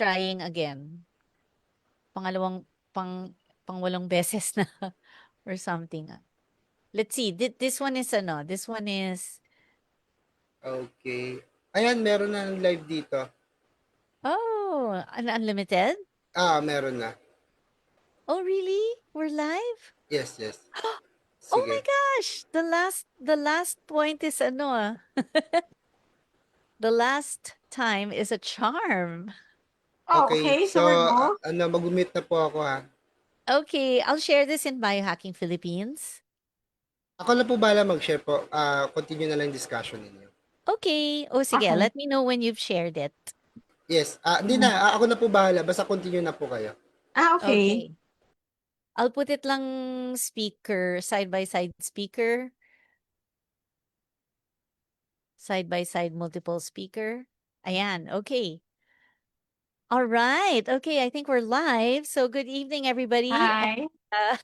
trying again. Pangalawang pangwalong beses na or something. Let's see. This one is ano? This one is Okay. Ayan, meron na ng live dito. oh, unlimited? Meron na. Oh, really? We're live? Yes, yes. Oh my Sige. gosh! The last point is ano the last time is a charm. Oh, Okay, okay. so So we're both. mag-meet na po ako ha. Okay, I'll share this in Biohacking Philippines. Ako na po bahala mag-share po. Continue na lang discussion ninyo. Okay. Oh, sige. Okay. Let me know when you've shared it. Yes. Hindi na. Mhm. Ako na po bahala. Basta continue na po kayo. Okay. Okay. I'll put it lang speaker, side by side speaker, side by side multiple speaker. Ayan. Okay. All right. Okay, I think we're live. So good evening, everybody. Hi. Uh,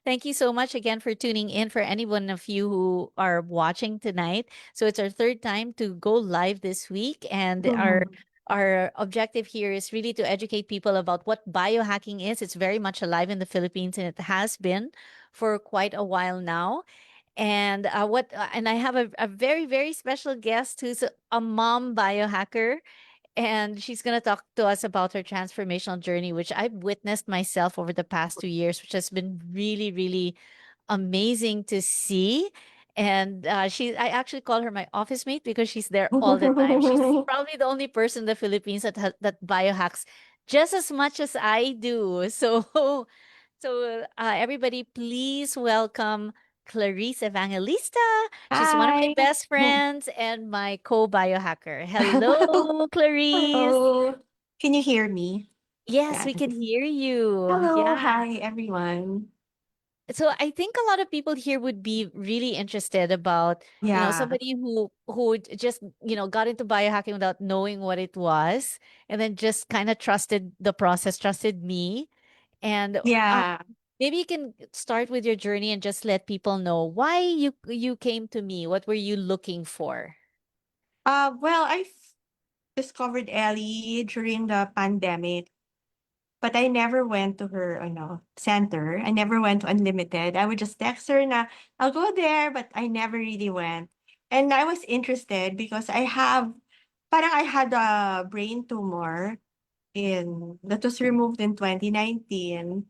thank you so much again for tuning in for any one of you who are watching tonight. So it's our third time to go live this week, and our Mhm. our objective here is really to educate people about what biohacking is. It's very much alive in the Philippines, and it has been for quite a while now. And I have a very very special guest who's a mom biohacker, and she's going to talk to us about her transformational journey, which I've witnessed myself over the past 2 years, which has been really, really amazing to see. And I actually call her my office mate because she's there all the time. She's probably the only person in the Philippines that biohacks just as much as I do. So, everybody, please welcome Clarisse Evangelista. She's one of my Hi. best friends and my co-biohacker. Hello, Clarisse. Hello. Can you hear me? Yes, Yeah. we can hear you. Hello. Yeah. Hi, everyone. So I think a lot of people here would be really interested about, Yeah. somebody who just, got into biohacking without knowing what it was, and then just kind of trusted the process, trusted me. And Yeah. maybe you can start with your journey and just let people know why you came to me. What were you looking for? Well, I discovered Ellie during the pandemic, but I never went to her, center. I never went to Unlimited. I would just text her na, I'll go there, but I never really went. And I was interested because parang I had a brain tumor that was removed in 2019.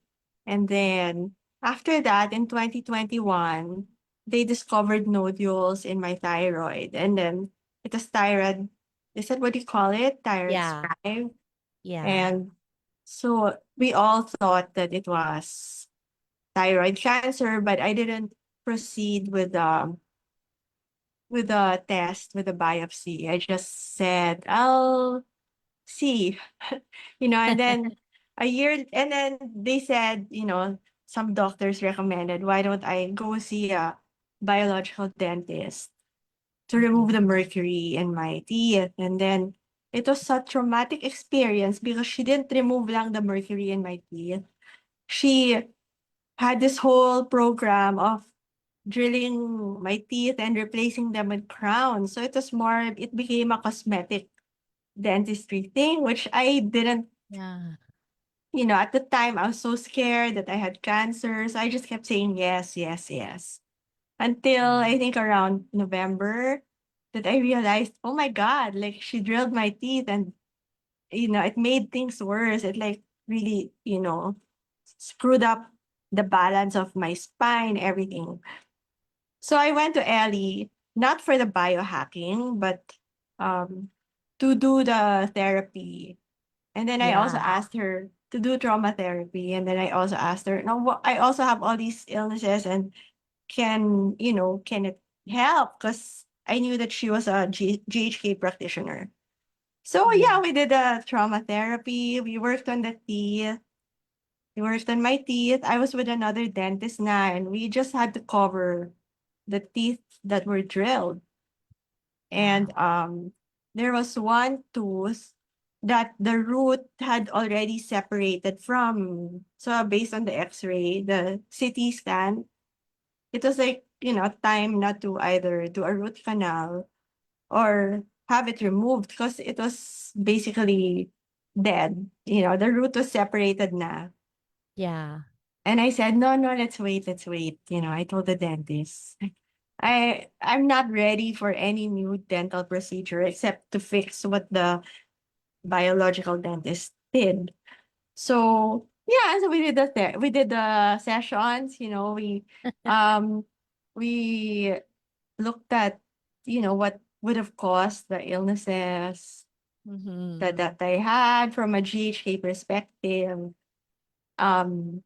And then after that, in 2021, they discovered nodules in my thyroid. And then it was thyroid, is that what you call it? Thyroid Yeah. 5. Yeah. And so we all thought that it was thyroid cancer, but I didn't proceed with the test, with the biopsy. I just said, I'll see, and then and then they said, some doctors recommended, why don't I go see a biological dentist to remove Mhm. the mercury in my teeth? And then it was a traumatic experience because she didn't remove lang the mercury in my teeth. She had this whole program of drilling my teeth and replacing them with crowns. So it became a cosmetic dentistry thing, which I didn't, Yeah. at the time, I was so scared that I had cancer. So I just kept saying yes, yes, yes. Until Mm. I think around November that I realized, oh my God, like she drilled my teeth and, it made things worse. It like really, screwed up the balance of my spine, everything. So I went to Ellie, not for the biohacking, but um, to do the therapy. And then I also Yeah. asked her to do trauma therapy. And then I also asked her, no, I also have all these illnesses and can it help? Because I knew that she was a GHK practitioner. So Yeah. yeah, we did a trauma therapy. We worked on the teeth. We worked on my teeth. I was with another dentist now, and we just had to cover the teeth that were drilled. Yeah. And there was one tooth that the root had already separated from. So based on the X-ray, the CT scan, it was like, time not to either do a root canal or have it removed because it was basically dead. You know, the root was separated na. Yeah. And I said, no, no, let's wait, let's wait. You know, I told the dentist, I'm not ready for any new dental procedure except to fix what the biological dentist did. So yeah, so we did the sessions, you know, um we looked at, you know, what would have caused the illnesses Mm-hmm. that I had from a GHK perspective. Um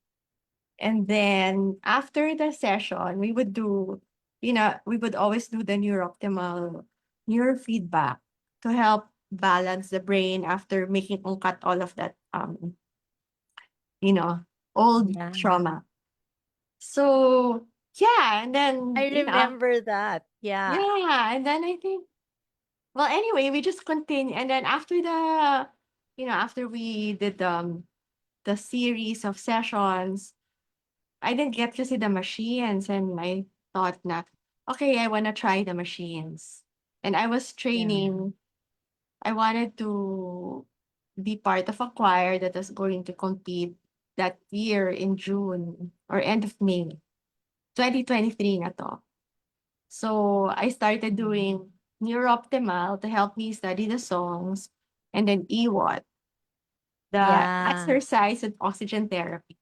and then after the session, we would do, you know, we would always do the neurooptimal neurofeedback to help balance the brain after making cut all of that you know, old Yeah. trauma. So yeah, and then I you know, remember that. Yeah. yeah, and then I think well anyway, we just continue and then after the you know, after we did the series of sessions, I didn't get to see the machines and I thought na, okay, I wanna try the machines. And I was Yeah. training, I wanted to be part of a choir that was going to compete that year in June or end of May. 2023 na 'to. So, I started Mhm. doing Neurooptimal to help me study the songs, and then EWOT, the Yeah. exercise and oxygen therapy.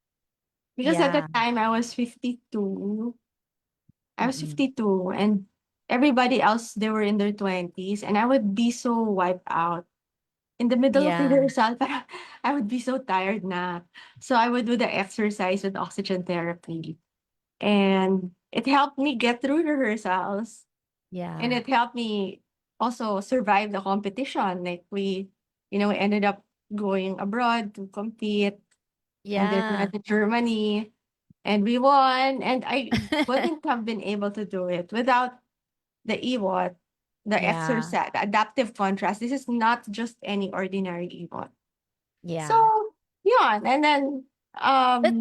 Because at the Yeah. time I was 52, Mm-mm. and everybody else, they were in their 20s, and I would be so wiped out. In the middle of Yeah. rehearsal, parang I would be so tired na. So I would do the exercise with oxygen therapy. And it helped me get through rehearsals. And Yeah. it helped me also survive the competition. Like you know, we ended up going abroad to compete. And then we Yeah. went to Germany and we won. And I wouldn't have been able to do it without the EWOT, the Yeah. exercise, the adaptive contrast. This is not just any ordinary EWOT. So, Yeah. yeah. And then,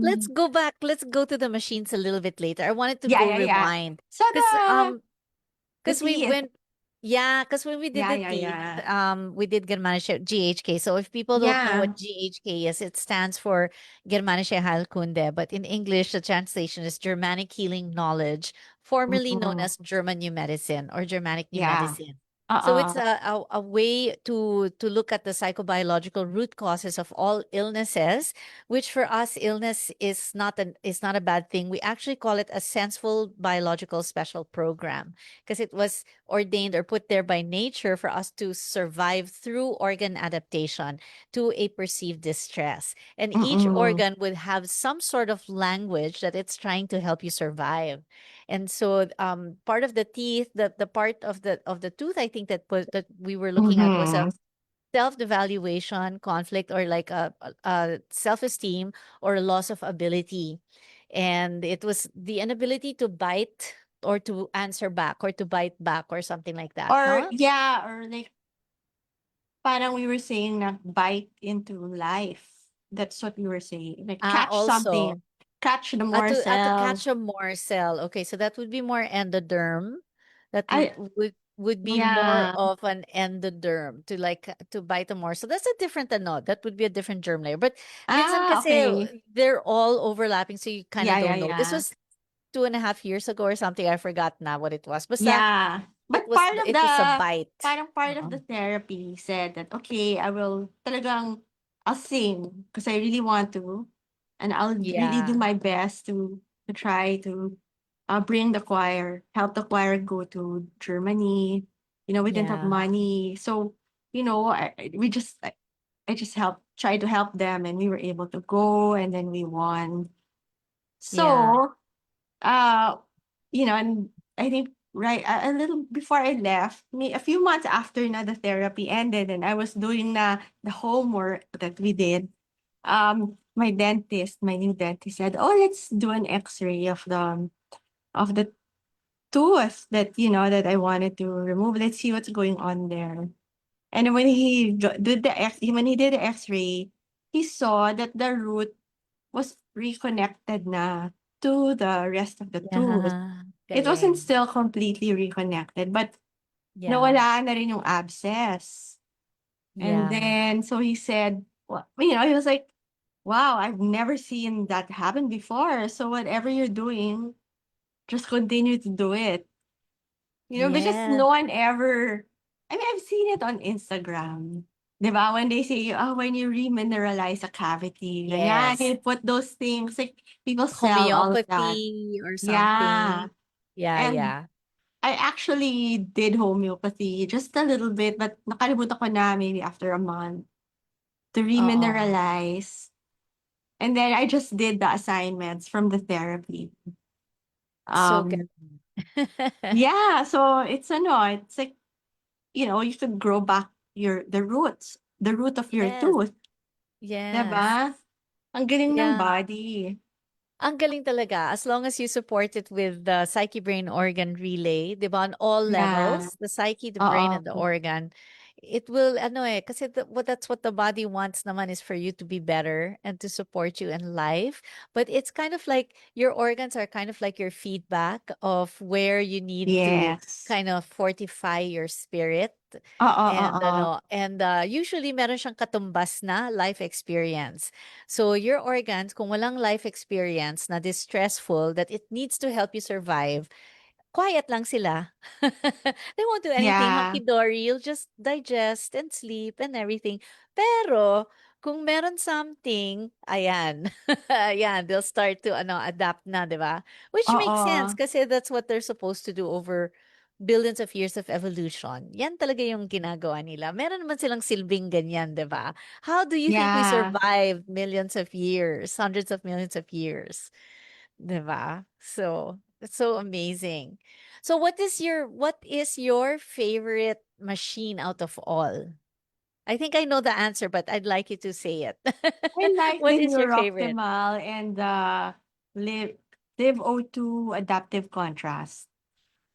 Let's go back. Let's go to the machines a little bit later. I wanted to yeah, go yeah, yeah. rewind So because the because we teeth. went, yeah, because when we did Yeah, the yeah, teeth, yeah. we did Germanische GHK. So if people don't know Yeah. what GHK is, it stands for Germanische Heilkunde, but in English, the translation is Germanic Healing Knowledge, formerly known Mm-mm. as German New Medicine or Germanic New Yeah. Medicine. So it's Uh-uh. a way to look at the psychobiological root causes of all illnesses, which for us illness is not a bad thing. We actually call it a senseful biological special program because it was ordained or put there by nature for us to survive through organ adaptation to a perceived distress. And each Mm-mm. organ would have some sort of language that it's trying to help you survive. And so part of the teeth, the part of the tooth I think that we were looking at was a Mm-hmm. self-devaluation, conflict, or like a self-esteem or a loss of ability. And it was the inability to bite or to answer back or to bite back or something like that, Or no? yeah, or like parang we were saying na bite into life. That's what we were saying. Like catch Also, something, catch the to morsel. catch a morsel. Okay, so that would be more endoderm. That I would be more yeah. of an endoderm to like to bite a morsel. That's a different ano. That would be a different germ layer. But minsan Ah, kasi okay. they're all overlapping, so you kind Yeah, of yeah, don't know. This yeah. was 2.5 years ago or something. I forgot now what it was. Basta Yeah. But part of it the was a bite. parang part of Oo. the therapy said that, okay, I will talagang I'll sing because I really want to. And I'll really do Yeah. my best to try to bring the choir, help the choir go to Germany. You know, we didn't have Yeah. money. So, you know, I just helped try to help them and we were able to go and then we won. Yeah. So uh, you know, and I think right a little before I left, me a few months after na the therapy ended and I was doing na the homework that we did, my dentist, my new dentist said, "Oh, let's do an X-ray of the tooth that you know that I wanted to remove. Let's see what's going on there." And when when he did the X-ray, he saw that the root was reconnected na to the rest of the tooth. Yeah. It wasn't Galing. still completely reconnected, but Yeah. nawala na rin yung abscess. And Yeah. then, so he said, He was like, wow, I've never seen that happen before. So whatever you're doing, just continue to do it. Because Yeah. no one ever, I mean, I've seen it on Instagram. 'Di ba? When they say, oh, when you remineralize a cavity, ganyan, Yes. you put those things, like people sell all of that. Homeopathy or Yeah. something. Yeah, And yeah. I actually did homeopathy just a little bit, but nakalimutan ko na maybe after a month to Oo. remineralize. And then I just did the assignments from the therapy. So good. Um, yeah, so it's like, you should grow back the root of your Yes. tooth, Yes. 'di ba? Ang galing ng Yeah. body. Ang galing talaga as long as you support it with the psyche brain organ relay, 'di ba, on all Yeah, levels, the psyche, the brain and the oo. organ. It will ano kasi that's what the body wants naman is for you to be better and to support you in life. But it's kind of like your organs are kind of like your feedback of where you need to Yes. kind of fortify your spirit. Oo, And oo. usually meron siyang katumbas na life experience. So your organs, kung walang life experience na distressful that it needs to help you survive, quiet lang sila. They won't do anything. Yeah, Hunky-dory. You'll just digest and sleep and everything. Pero, kung meron something, ayan. Ayan, they'll start to adapt na, di ba? Which makes sense oo. kasi that's what they're supposed to do over billions of years of evolution. Yan talaga yung ginagawa nila. Meron naman silang silbing ganyan, di ba? How do you think we Yeah. survived millions of years, hundreds of millions of years? 'Di ba? So, it's so amazing. So what is your favorite machine out of all? I think I know the answer, but I'd like you to say it. I like What the is your favorite? Neurooptimal and the Live Live O2 adaptive contrast.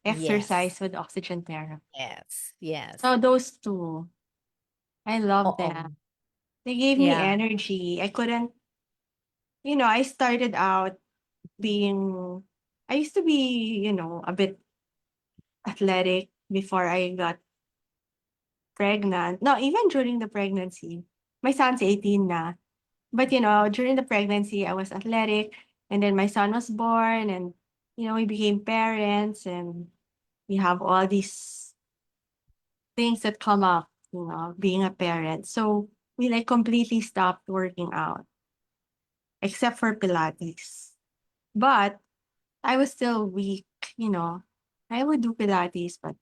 Yes. Exercise with oxygen therapy. Yes. Yes. So those two, I love Oo. them. They gave me Yeah. energy. I couldn't, I started out being, I used to be, a bit athletic before I got pregnant. No, even during the pregnancy. My son's 18 na. But, during the pregnancy, I was athletic. And then my son was born and, we became parents and we have all these things that come up, being a parent. So we like completely stopped working out, except for Pilates. But I was still weak, you know. I would do Pilates, but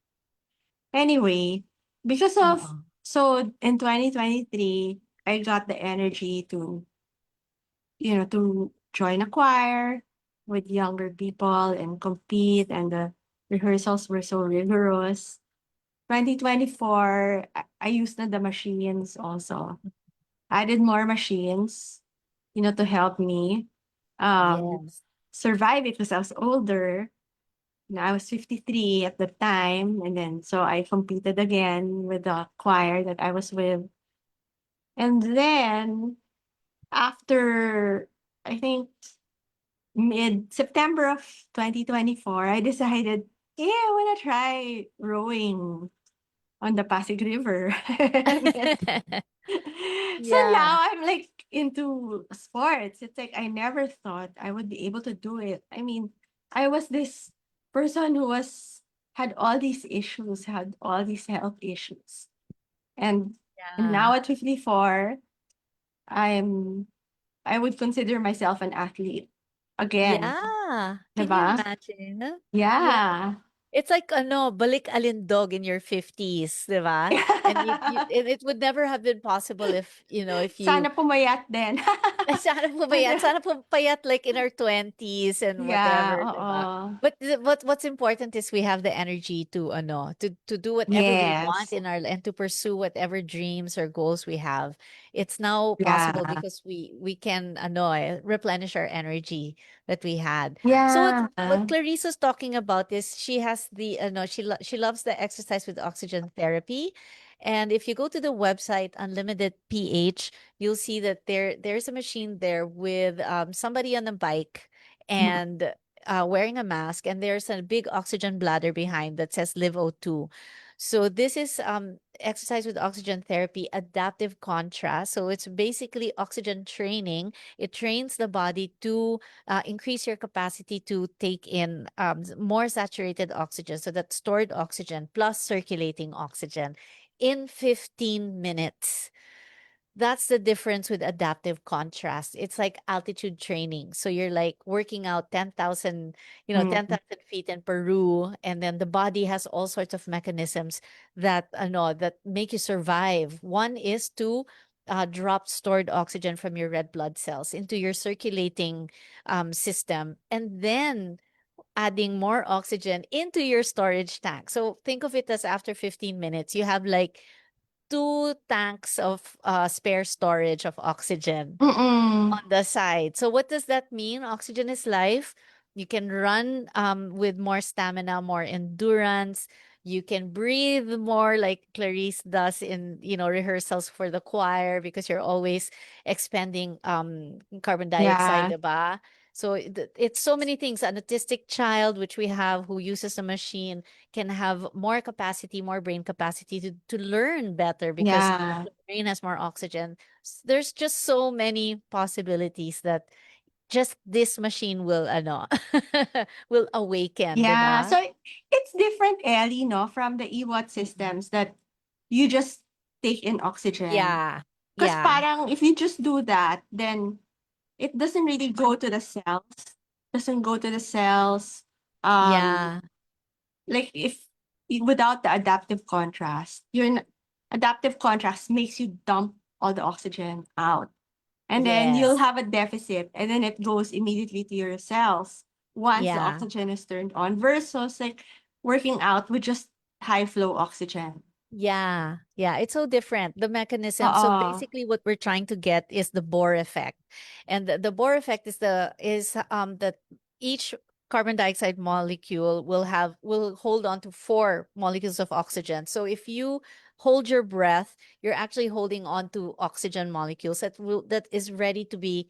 anyway, because of Oo. so in 2023, I got the energy to join a choir with younger people and compete, and the rehearsals were so rigorous. 2024, I used the machines also. Added more machines, to help me um Yes. survive it because I was older. I was 53 at the time, and then so I competed again with the choir that I was with. And then after, I think, mid-September of 2024, I decided, yeah, I want to try rowing on the Pasig River. So Yeah. now I'm like into sports. It's like I never thought I would be able to do it. I mean, I was this person who had all these issues, had all these health issues. And Yeah. now at 54, I'm I would consider myself an athlete again. Yeah. Can you Diba? imagine? Yeah. Yeah. It's like balik-alindog in your 50s, 'di ba? And it would never have been possible if you Sana pumayat din. sana pumayat, sana pumayat like in our 20s and Yeah, whatever, 'di ba? oo. But what's important is we have the energy to do whatever we want Yes. and to pursue whatever dreams or goals we have. It's now possible Yeah. because we can replenish our energy that we had. So Yeah. what Clarissa's talking about is she has she loves the exercise with oxygen therapy. And if you go to the website Unlimited PH, you'll see that there's a machine there with somebody on a bike Mm. and wearing a mask, and there's a big oxygen bladder behind that says Live O2. So this is exercise with oxygen therapy, adaptive contrast. So it's basically oxygen training. It trains the body to increase your capacity to take in more saturated oxygen, so that stored oxygen plus circulating oxygen in 15 minutes. That's the difference with adaptive contrast. It's like altitude training. So you're like working out 10,000, Mm. 10,000 feet in Peru. And then the body has all sorts of mechanisms that, that make you survive. One is to drop stored oxygen from your red blood cells into your circulating system. And then adding more oxygen into your storage tank. So think of it as after 15 minutes, you have like 2 tanks of spare storage of oxygen Mm. on the side. So what does that mean? Oxygen is life. You can run with more stamina, more endurance. You can breathe more like Clarisse does in, rehearsals for the choir, because you're always expending carbon dioxide, Yeah. diba? So it's so many things. An autistic child, which we have, who uses a machine, can have more capacity, more brain capacity to learn better, because Yeah. the brain has more oxygen. There's just so many possibilities that just this machine will will awaken, Yeah. diba? So it's different, Ellie, no, from the EWAT Mhm. systems that you just take in oxygen. Yeah. Because Yeah. parang if you just do that, then it doesn't really go to the cells. Doesn't go to the cells. Um, Yeah. like if without the adaptive contrast, adaptive contrast makes you dump all the oxygen out. And then you'll Yes. have a deficit, and then it goes immediately to your cells once the Yeah. oxygen is turned on, versus like working out with just high flow oxygen. Yeah, yeah, it's so different. The mechanism. So Oo. basically, what we're trying to get is the Bohr effect, and the Bohr effect is that each carbon dioxide molecule will hold on to 4 molecules of oxygen. So if you hold your breath, you're actually holding on to oxygen molecules that is ready to be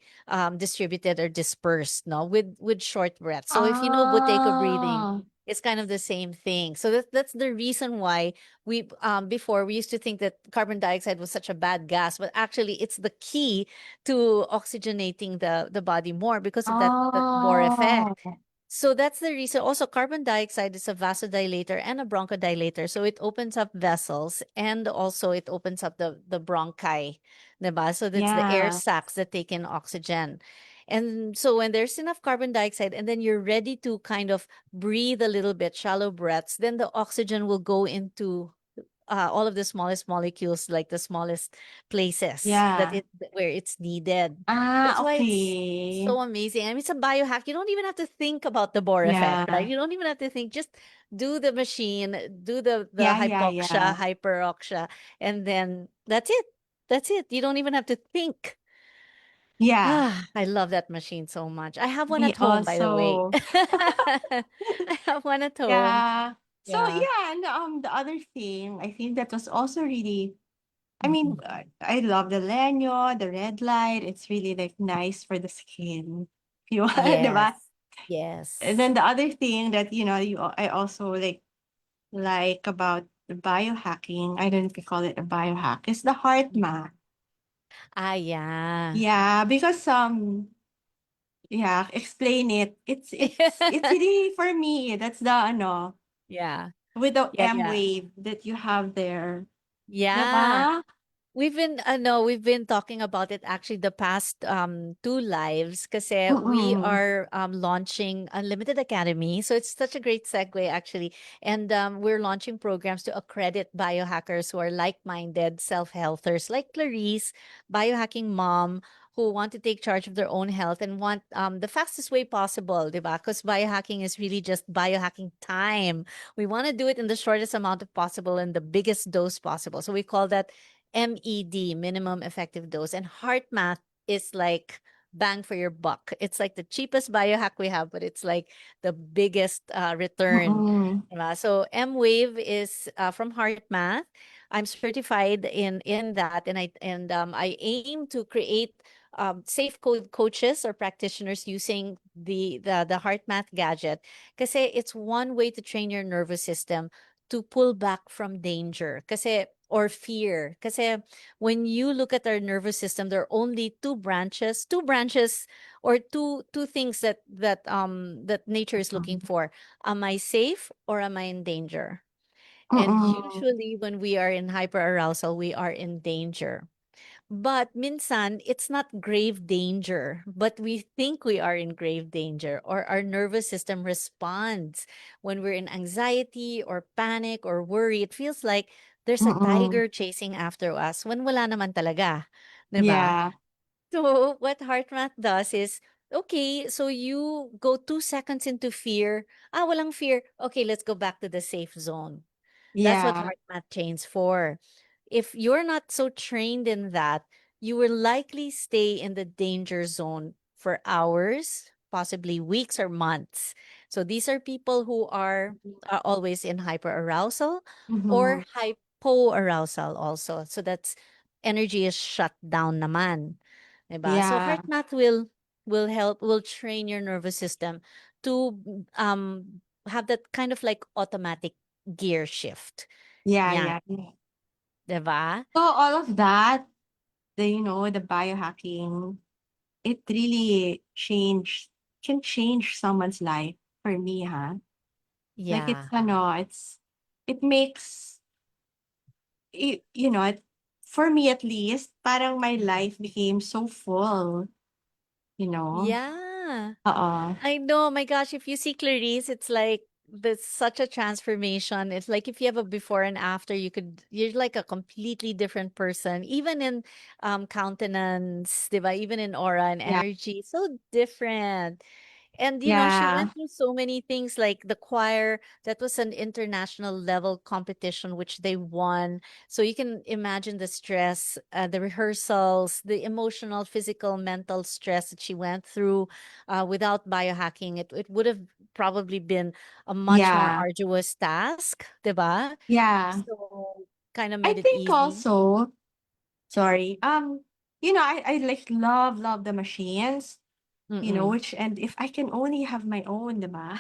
distributed or dispersed. No, with short breath. So if you know Buteyko breathing, Ah. it's kind of the same thing. So that's the reason why we before we used to think that carbon dioxide was such a bad gas, but actually it's the key to oxygenating the body more, because of that Bohr effect. Oh. So that's the reason. Also, carbon dioxide is a vasodilator and a bronchodilator. So it opens up vessels, and also it opens up the bronchi, diba? So that's the air Yeah. sacs that take in oxygen. And so when there's enough carbon dioxide, and then you're ready to kind of breathe a little bit, shallow breaths, then the oxygen will go into all of the smallest molecules, like the smallest places Yeah. where it's needed. Ah, That's why it's okay. so amazing. I mean, it's a biohack. You don't even have to think about the Bohr effect, right? Yeah. You don't even have to think. Just do the machine, do the Yeah, yeah, hypoxia, yeah. hyperoxia, and then that's it. That's it. You don't even have to think. Yeah. Ah, I love that machine so much. I have one Me at home, by the way. also. I have one at home. Yeah. So Yeah. yeah, and the other thing, I think that was also really, I mean, Mhm. I love the Lenyo, the red light. It's really like nice for the skin. If you want, diba? Yes. And Yes. then the other thing that, I also like about the biohacking, I don't know if you call it a biohack, is the heart Mhm. math. Ah, yeah. Yeah, because yeah, explain it. It's really for me. That's the Yeah. with the Yeah, M yeah. wave that you have there. Yeah. Diba? We've been no, we've been talking about it actually the past two lives, kasi we Mm-mm. are launching Unlimited Academy. So it's such a great segue actually. And we're launching programs to accredit biohackers who are like-minded self-healthers like Clarice, biohacking mom, who want to take charge of their own health and want the fastest way possible, diba? Because biohacking is really just biohacking time. We want to do it in the shortest amount of possible and the biggest dose possible. So we call that MED, minimum effective dose. And heart math is like bang for your buck. It's like the cheapest biohack we have, but it's like the biggest return. Mm-mm. Diba? So M Wave is from Heart Math. I'm certified in that, and I aim to create safe code coaches or practitioners using the Heart Math gadget, because it's one way to train your nervous system to pull back from danger kasi or fear. Kasi when you look at our nervous system, there are only two branches or two things that nature is looking for. Am I safe or am I in danger? And Mm-mm. usually when we are in hyperarousal, we are in danger. But minsan, it's not grave danger, but we think we are in grave danger, or our nervous system responds when we're in anxiety or panic or worry. It feels like there's a Mm-mm. tiger chasing after us when wala naman talaga, 'di ba? Yeah. So what heart math does is, okay, so you go 2 seconds into fear. Ah, walang fear. Okay, let's go back to the safe zone. That's what Yeah. heart math trains for. If you're not so trained in that, you will likely stay in the danger zone for hours, possibly weeks or months. So these are people who are always in hyperarousal Mm-hmm. or hypoarousal also. So that's energy is shut down naman. 'Di ba? So Yeah. heart math will train your nervous system to have that kind of like automatic gear shift. Yeah, Yan, yeah, yeah. 'di ba? So all of that, the biohacking, it really can change someone's life for me, huh? Like Yeah. it makes it, for me at least, parang my Mhm. life became so full, you know? Yeah. Oo. I know, my gosh, if you see Clarice, it's like there's such a transformation. It's like if you have a before and after, you're like a completely different person, even in countenance, 'di ba? Even in aura and Yeah, energy, so different. And she yeah, went through so many things like the choir, that was an international level competition which they won. So you can imagine the stress, the rehearsals, the emotional, physical, mental stress that she went through without biohacking. It would have probably been a much more yeah, arduous task, 'di ba? yeah. So kind of I made it think easy. also, sorry, I like love the machines, Mm-mm. which, and if I can only have my own, diba?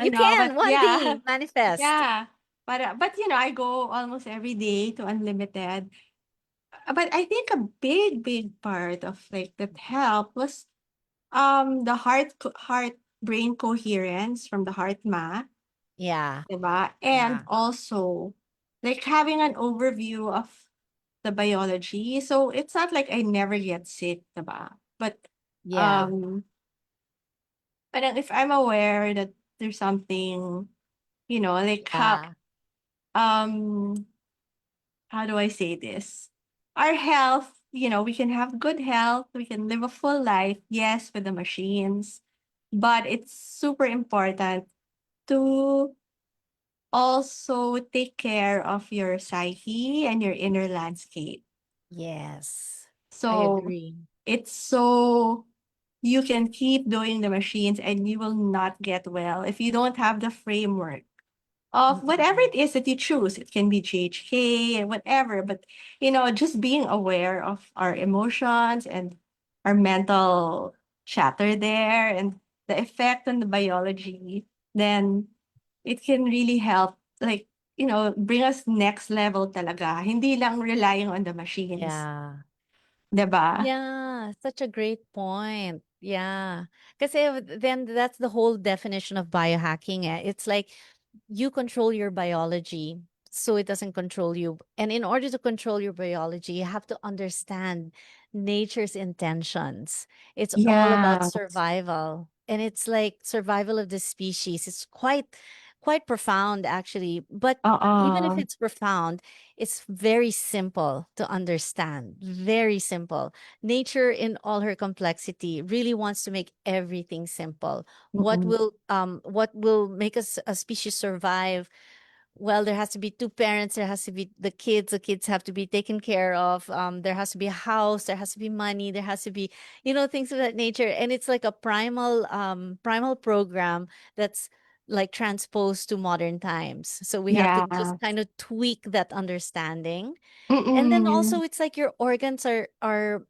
You No, can but one yeah, day manifest. yeah. But I go almost every day to unlimited. But I think a big part of like that help was the heart brain coherence from the heart math, Yeah. diba? And Yeah. also like having an overview of the biology. So it's not like I never get sick, diba? But Yeah. um parang if I'm aware that there's something, like Yeah. um how do I say this? Our health, we can have good health, we can live a full life, yes, with the machines. But it's super important to also take care of your psyche and your inner landscape. Yes, I So agree. it's so you can keep doing the machines and you will not get well if you don't have the framework of whatever Mm-mm. it is that you choose. It can be GHK and whatever, but just being aware of our emotions and our mental chatter there and the effect on the biology, then it can really help, like, bring us next level talaga. Hindi lang relying on the machines. Yeah. 'Di ba? Yeah, such a great point. Yeah. Kasi then that's the whole definition of biohacking. It's like you control your biology so it doesn't control you. And in order to control your biology, you have to understand nature's intentions. It's all about Yeah. survival. And it's like survival of the species. It's quite profound actually. But even if Oo. it's profound, it's very simple to understand. Very simple. Nature in all her complexity really wants to make everything simple. Mm. What will make us a species survive? Well, there has to be two parents, there has to be the kids have to be taken care of, there has to be a house, there has to be money, there has to be, things of that nature. And it's like a primal program that's like transposed to modern times. So we have to just Yeah. kind of tweak that understanding. And then Mm-mm. also it's like your organs are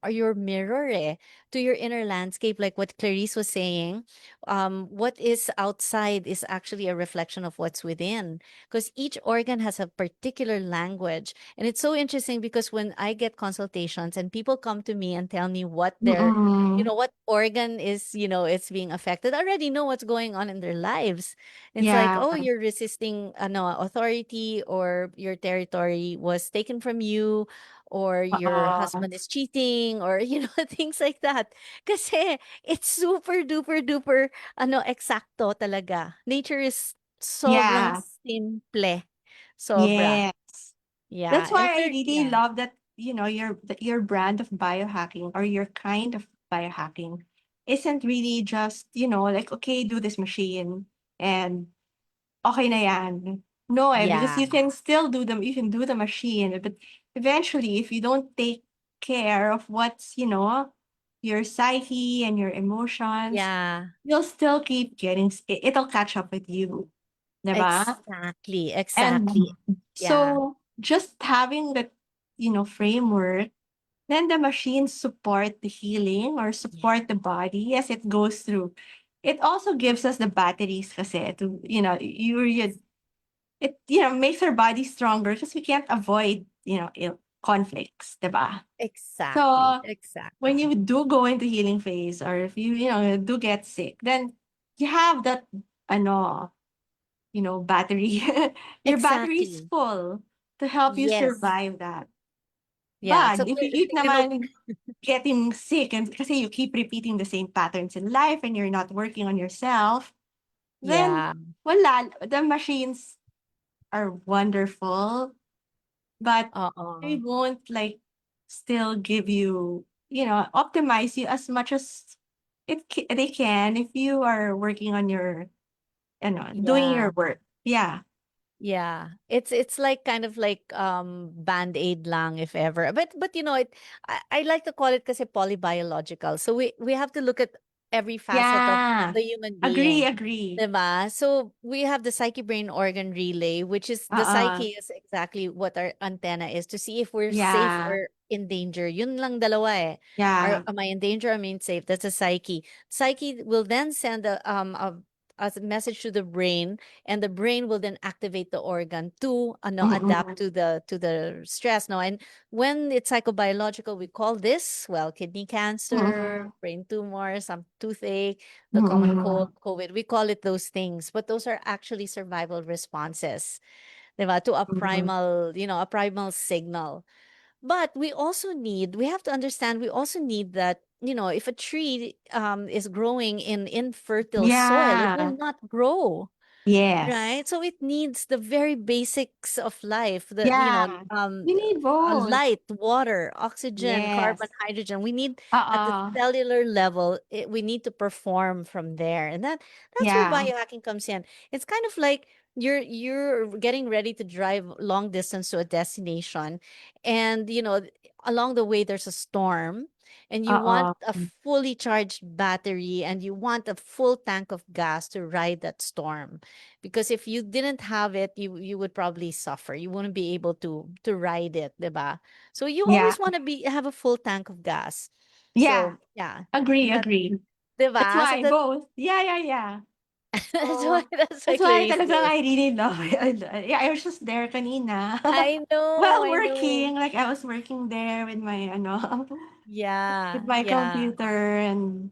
your mirror to your inner landscape, like what Clarice was saying. What is outside is actually a reflection of what's within, because each organ has a particular language. And it's so interesting because when I get consultations and people come to me and tell me what their, Mm-mm. what organ is, it's being affected, I already know what's going on in their lives. It's like, Yeah. oh, you're resisting no authority, or your territory was taken from you, or your Oo. husband is cheating, or things like that. Kasi it's super duper duper eksakto talaga. Nature is sobrang Yeah. simple. Sobra. Yes. Yeah. That's And why I very, really yeah. love that, your brand of biohacking, or your kind of biohacking isn't really just, like, okay, do this machine and okay na yan. No, because Yeah. you can do the machine, but eventually, if you don't take care of what's, your psyche and your emotions, Yeah. you'll still keep it'll catch up with you, diba? Exactly. And Exactly. Yeah. so just having that, framework, then the machines support the healing or Yeah. support the body as it goes through. It also gives us the batteries kasi to, it, makes our body stronger because we can't avoid, conflicts, diba? Exactly. So when Exactly. you do go into healing phase, or if you, do get sick, then you have that, ano, battery. Your battery is Exactly. full to help you Yes. survive that. Yeah. But So, if you keep you know, naman getting sick, and kasi you keep repeating the same patterns in life and you're not working on yourself, then yeah. wala, the machines are wonderful, but they Oo. won't like still give you, optimize you as much as they can if you are working on your, doing Yeah. your work. Yeah. Yeah. It's like kind of like band-aid lang if ever. But I like to call it kasi polybiological. So we have to look at every facet of Yeah. the human Agree, being. agree. 'Di ba? So we have the psyche brain organ relay, which is the Uh-uh. psyche is exactly what our antenna is to see if we're safe Yeah. or in danger. Yun lang dalawa eh. Yeah. Am I in danger? Am I safe? That's a psyche. Psyche will then send a message to the brain, and the brain will then activate the organ to adapt Mm-mm. to the stress. No, and when it's psychobiological, we call this, well, kidney cancer, Mm-mm. brain tumor, some toothache, the common cold, Mm-mm. COVID. We call it those things, but those are actually survival responses, diba? To a Mm-mm. primal, a primal signal. But we have to understand, we also need that, if a tree is growing in infertile soil, it Yeah. will not grow. Yes. Right? So it needs the very basics of life, Yeah. You need both. light, water, oxygen, Yes. carbon, hydrogen. We need at the Uh-uh. cellular level, we need to perform from there. And that's where Yeah. biohacking comes in. It's kind of like you're getting ready to drive long distance to a destination, and along the way there's a storm, and you want Uh-uh. a fully charged battery, and you want a full tank of gas to ride that storm, because if you didn't have it, you would probably suffer. You wouldn't be able to ride it, 'di ba? So you Yeah. always want to be have a full tank of gas. Yeah. So yeah, Agree, that agree. 'di That's ba? So why both. Yeah, yeah, yeah. that's why So, that's why that's why Clarice talagang knows. I really love it. Yeah, I was just there kanina. I know, While I know. working, like I was working there with my with Yeah, my yeah, computer, and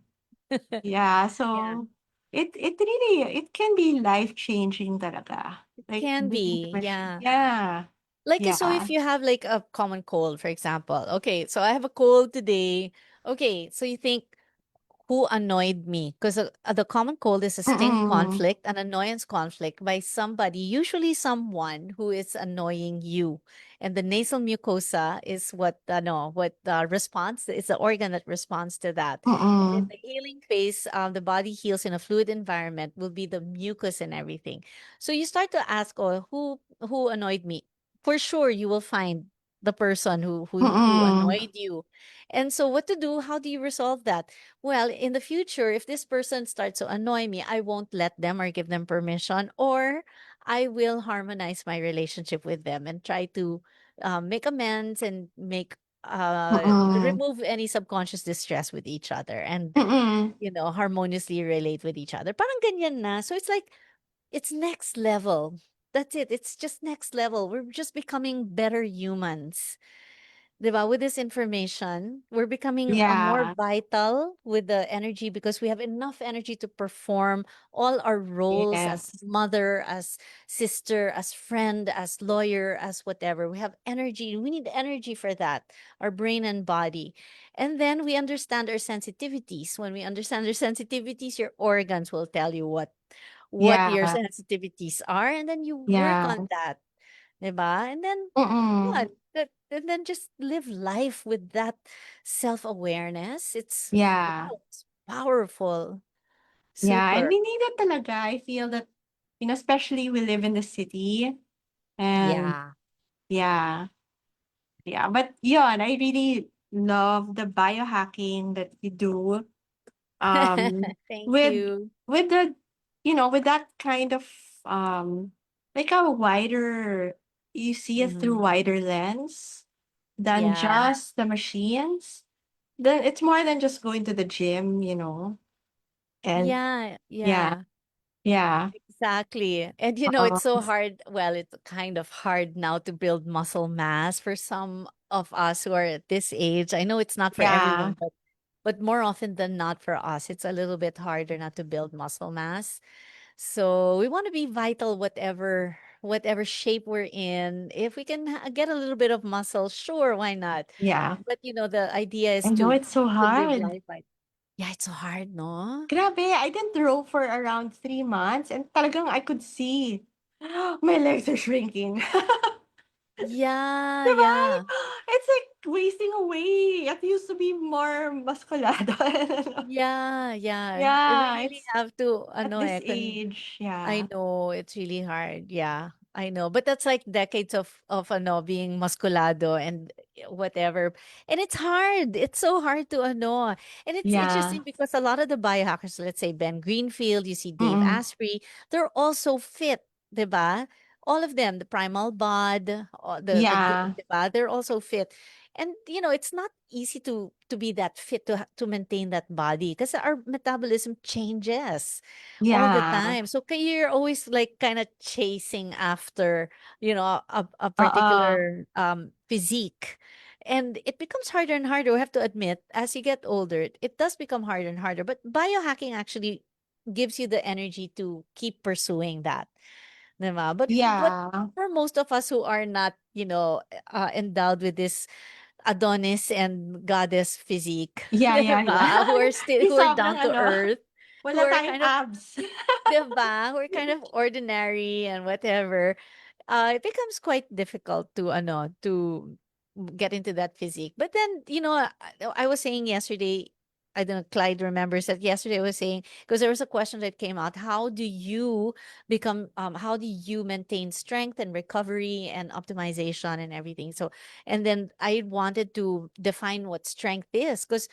yeah, yeah. so it can be life-changing talaga. It Like can doing the be, machine. yeah. Yeah. Like, so Yeah. if you have like a common cold, for example, okay, so I have a cold today. Okay, so you think, who annoyed me? Because the common cold is a stink Mm-mm. conflict, an annoyance conflict by somebody, usually someone who is annoying you. And the nasal mucosa is what no, what responds. It's the organ that responds to that. And in Mm-mm. the healing phase, the body heals in a fluid environment. Will be the mucus and everything. So you start to ask, oh, who annoyed me? For sure, you will find. the person who Mm-mm. annoyed you. And so what to do? How do you resolve that? Well, in the future, if this person starts to annoy me, I won't let them or give them permission, or I will harmonize my relationship with them and try to make amends and make Mm-mm. remove any subconscious distress with each other, and Mm-mm. harmoniously relate with each other. Parang ganyan na. So it's like it's next level. That's it. It's just next level. We're just becoming better humans. 'Di ba? With this information, we're becoming more Yeah. vital with the energy because we have enough energy to perform all our roles as Yes. mother, as sister, as friend, as lawyer, as whatever. We have energy. We need energy for that, our brain and body. And then we understand our sensitivities. When we understand our sensitivities, your organs will tell you what your Yeah. sensitivities are, and then you work Yeah. on that, 'di ba? And then yeah, Mm-mm. and then just live life with that self-awareness. It's Yeah. wow, it's powerful. Yeah. And Super. we need it talaga. I feel that, especially we live in the city and Yeah. yeah. Yeah. But yeah, I really love the biohacking that you do. Um Thank with you. with the with that kind of like a wider you see it through Mhm. wider lens than Yeah. just the machines. Then it's more than just going to the gym. And Yeah, yeah, yeah. yeah. Exactly. And it's so hard. Well, it's kind of hard now to build muscle mass for some of us who are at this age. I know it's not for Yeah. everyone, but more often than not for us, it's a little bit harder not to build muscle mass. So we want to be vital whatever shape we're in. If we can get a little bit of muscle, sure, why not? Yeah. But the idea I is know to it's so live hard. life right. Yeah, it's so hard, no? Grabe, I didn't row for around 3 months and talagang I could see my legs are shrinking. Yeah, Diba? yeah. It's like wasting away. It used to be more musculado. Yeah, yeah. We Yeah, really it's have to at ano this age. I Yeah. know it's really hard. Yeah, I know. But that's like decades of being musculado and whatever. And it's hard. It's so hard to And it's Yeah. interesting because a lot of the biohackers, let's say Ben Greenfield, you see Dave Mm-mm. Asprey, they're also fit, 'di ba? All of them, the Primal Bod, Yeah. 'di ba? They're also fit. And it's not easy to be that fit to maintain that body because our metabolism changes all the Yeah. time. So you're always like kind of chasing after, a Uh-uh. particular physique. And it becomes harder and harder. We have to admit, as you get older, it does become harder and harder. But biohacking actually gives you the energy to keep pursuing that. Diba? But Yeah. for most of us who are not, endowed with this Adonis and goddess physique, Yeah, yeah, yeah. 'di Who are still Yung who are sobrang down to earth, who wala are tayong kind of abs. 'di Who are kind of ordinary and whatever, it becomes quite difficult to get into that physique. But then, I was saying yesterday, I don't know, Clyde remembers that yesterday I was saying, because there was a question that came out, how do you maintain strength and recovery and optimization and everything? So, and then I wanted to define what strength is, because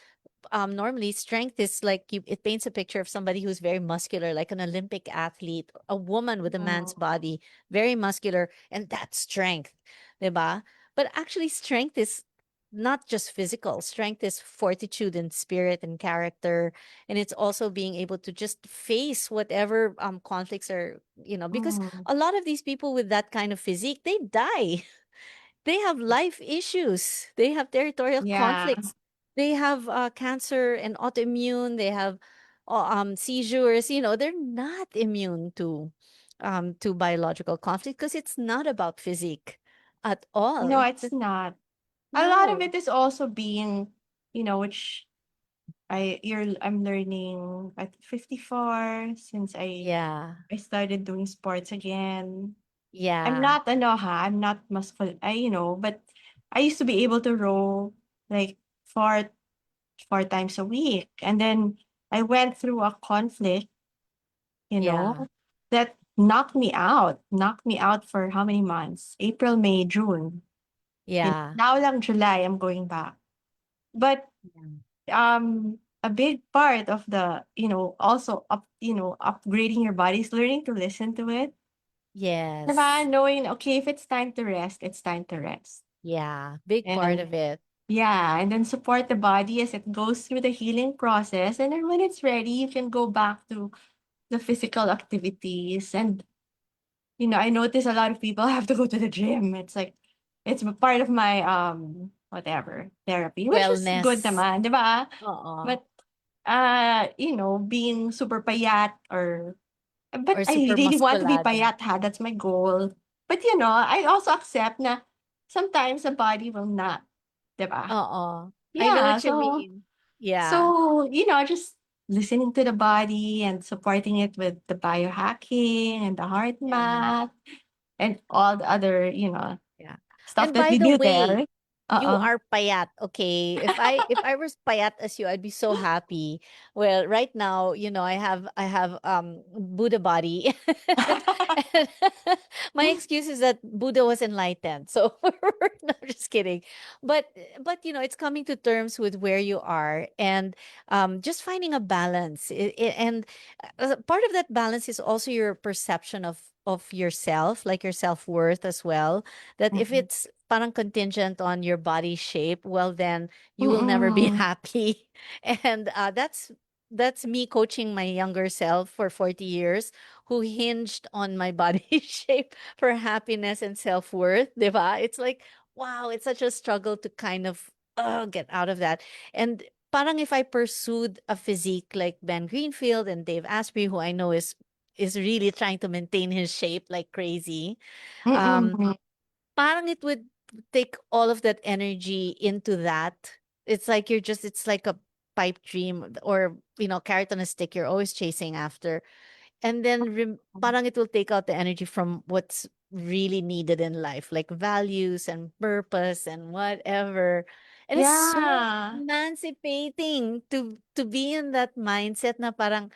normally strength is like it paints a picture of somebody who's very muscular, like an Olympic athlete, a woman with a man's Mm. body, very muscular, and that's strength, diba? But actually, strength is not just physical. Strength is fortitude and spirit and character, and it's also being able to just face whatever conflicts are, because Mm. a lot of these people with that kind of physique, they die. They have life issues. They have territorial Yeah. conflicts. They have cancer and autoimmune. They have seizures. They're not immune to biological conflict because it's not about physique at No, all. it's not. A lot of No. it is also being, which I'm learning at 54 since Yeah. I started doing sports again. I'm Yeah. not I'm not muscle but I used to be able to row like four times a week. And then I went through a conflict, you know, Yeah. that knocked me out for how many months? April, May, June. Yeah. Now lang July, I'm going back. But Yeah. a big part of the, also upgrading your body is learning to listen to it. Diba? Yes. Knowing, okay, if it's time to rest, it's time to rest. Yeah. Big part And of it. yeah, and then support the body as it goes through the healing process. And then when it's ready, you can go back to the physical activities. And, I notice a lot of people have to go to the gym. It's like, it's a part of my, whatever, therapy, which is good Wellness. naman, diba? Oo. But, being super payat but Or I super really want to be musculado. payat, ha, that's my goal. But, I also accept na sometimes the body will not, 'di ba? Oo. I know Yeah, what you so mean. Yeah. so, just listening to the body and supporting it with the biohacking and the heart Yeah. math and all the other, Yeah. stuff And that by we the do way, there. you Uh-uh. are payat, okay? If I was payat as you, I'd be so happy. Well, right now, I have Buddha body. And my excuse is that Buddha was enlightened. So no, just kidding. But it's coming to terms with where you are and just finding a balance. And part of that balance is also your perception of yourself, like your self-worth as well, that if Mm-mm. it's parang contingent on your body shape, well then you will never be Mm-mm. happy. And that's me coaching my younger self for 40 years who hinged on my body shape for happiness and self-worth, diba? It's like, wow, it's such a struggle to kind of get out of that. And parang if I pursued a physique like Ben Greenfield and Dave Asprey, who I know is really trying to maintain his shape like crazy, um Mm-mm. parang it would take all of that energy into that. It's like it's like a pipe dream or, carrot on a stick you're always chasing after. And then parang it will take out the energy from what's really needed in life, like values and purpose and whatever. And it's so Yeah. emancipating to be in that mindset na parang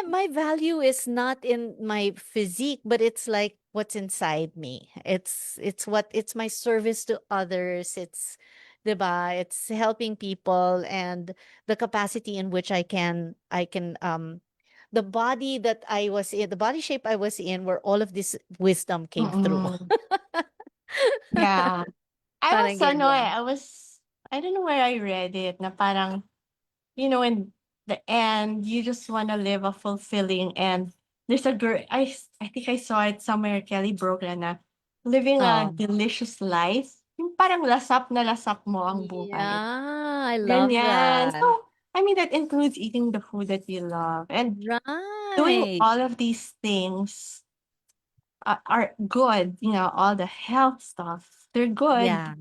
my value is not in my physique, but it's like what's inside me. It's my service to others. It's 'di ba? It's helping people and the capacity in which I can the body that I was in, the body shape I was in where all of this wisdom came through. Mm-mm. Yeah. Parang ganyan. I don't know where I read it na parang, in the end, you just want to live a fulfilling and there's a girl, I think I saw it somewhere, Kelly Brogan, na living a Oh. delicious life. Yung parang lasap na lasap mo ang buhay. Yeah, I love Ganyan. that. So, I mean, that includes eating the food that you love and doing Right. all of these things are good, all the health stuff. They're good Yeah.